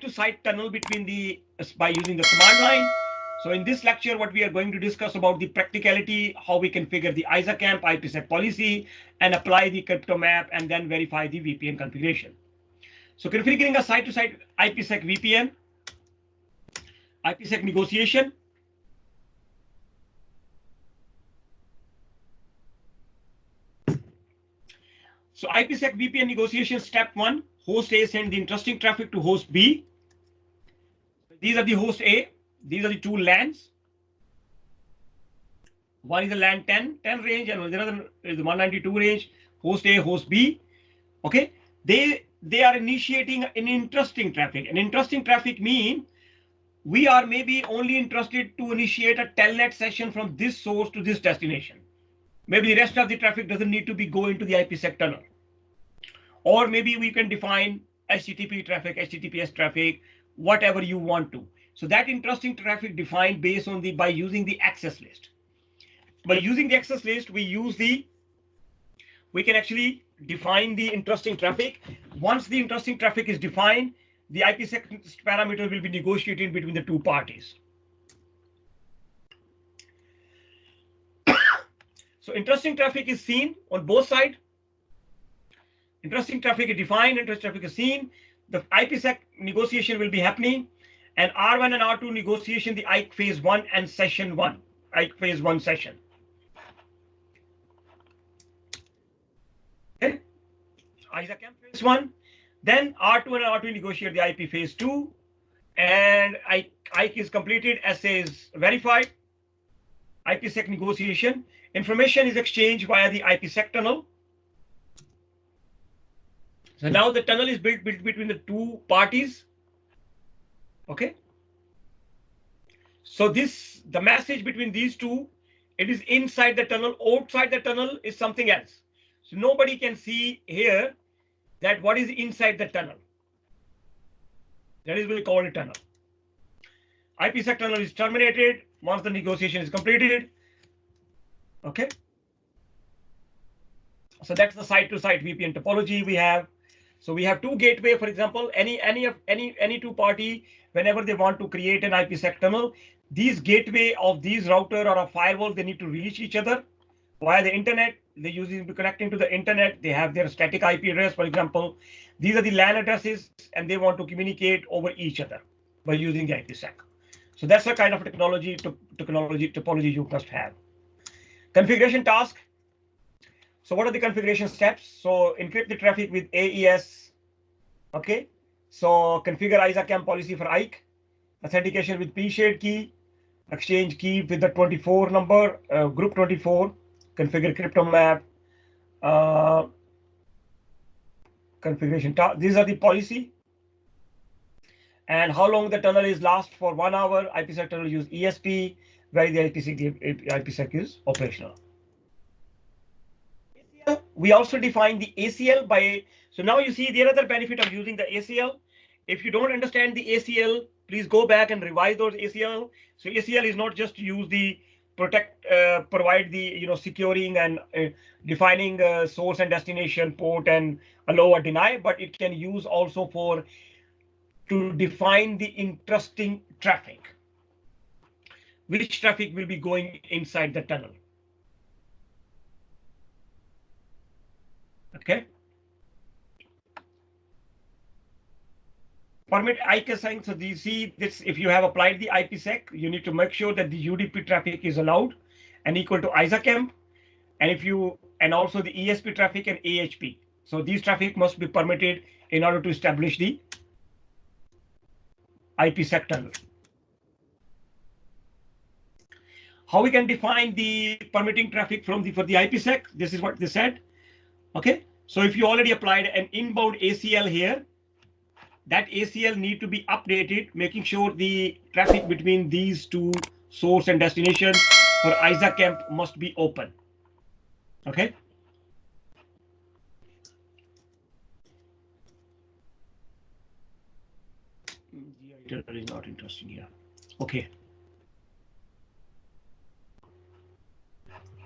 site-to-site tunnel between by using the command line. So in this lecture, what we are going to discuss about the practicality, how we configure the ISACAMP IPsec policy and apply the crypto map and then verify the VPN configuration. So configuring a site-to-site IPsec VPN, IPsec negotiation. So IPsec VPN negotiation, step 1, host A send the interesting traffic to host B. These are the host A. These are the two LANs. One is the LAN 10 range and the other is the 192 range, host A, host B. Okay, they are initiating an interesting traffic. An interesting traffic means we are maybe only interested to initiate a telnet session from this source to this destination. Maybe the rest of the traffic doesn't need to be going to the IPsec tunnel. Or maybe we can define HTTP traffic, HTTPS traffic, whatever you want to. So that interesting traffic defined based on by using the access list. By using the access list, we can actually define the interesting traffic. Once the interesting traffic is defined, the IPsec parameter will be negotiated between the two parties. So interesting traffic is seen on both sides. Interesting traffic is defined, interesting traffic is seen. The IPsec negotiation will be happening, and R1 and R2 negotiation, the IKE phase 1 and session 1, IKE phase 1 session. Okay, ISACAMP phase 1, then R2 and R2 negotiate the IP phase 2, and IKE is completed, SA is verified. IPsec negotiation, information is exchanged via the IPsec tunnel. So now the tunnel is built between the two parties. Okay. So the message between these two, it is inside the tunnel. Outside the tunnel is something else. So nobody can see here that what is inside the tunnel. That is what we call a tunnel. IPsec tunnel is terminated once the negotiation is completed. Okay. So that's the site-to-site VPN topology we have. So we have two gateway, for example, any two party, whenever they want to create an IPsec tunnel, these gateway of these router or a firewall, they need to reach each other via the internet. They using connecting to the internet. They have their static IP address, for example. These are the LAN addresses, and they want to communicate over each other by using the IPsec. So that's the kind of technology topology you must have. Configuration task. So what are the configuration steps? So encrypt the traffic with AES. Okay. So configure ISACAMP policy for IKE. Authentication with P-shared key. Exchange key with the 24 number, group 24. Configure crypto map. Configuration task. These are the policy. And how long the tunnel is last for 1 hour. IPsec tunnel use ESP, where the IPsec is operational. We also define the ACL by, so now you see the other benefit of using the ACL. If you don't understand the ACL, please go back and revise those ACL. So ACL is not just to use the provide the securing and defining source and destination port and allow or deny, but it can use also to define the interesting traffic. Which traffic will be going inside the tunnel? Okay. Permit IKE assign. So you see this, if you have applied the IPsec, you need to make sure that the UDP traffic is allowed and equal to ISACAMP. And also the ESP traffic and AHP. So these traffic must be permitted in order to establish the IPsec tunnel. How we can define the permitting traffic for the IPsec? This is what they said. Okay, so if you already applied an inbound ACL here, that ACL need to be updated, making sure the traffic between these two source and destination for ISACAMP must be open. Okay. The editor is not interesting here. Okay.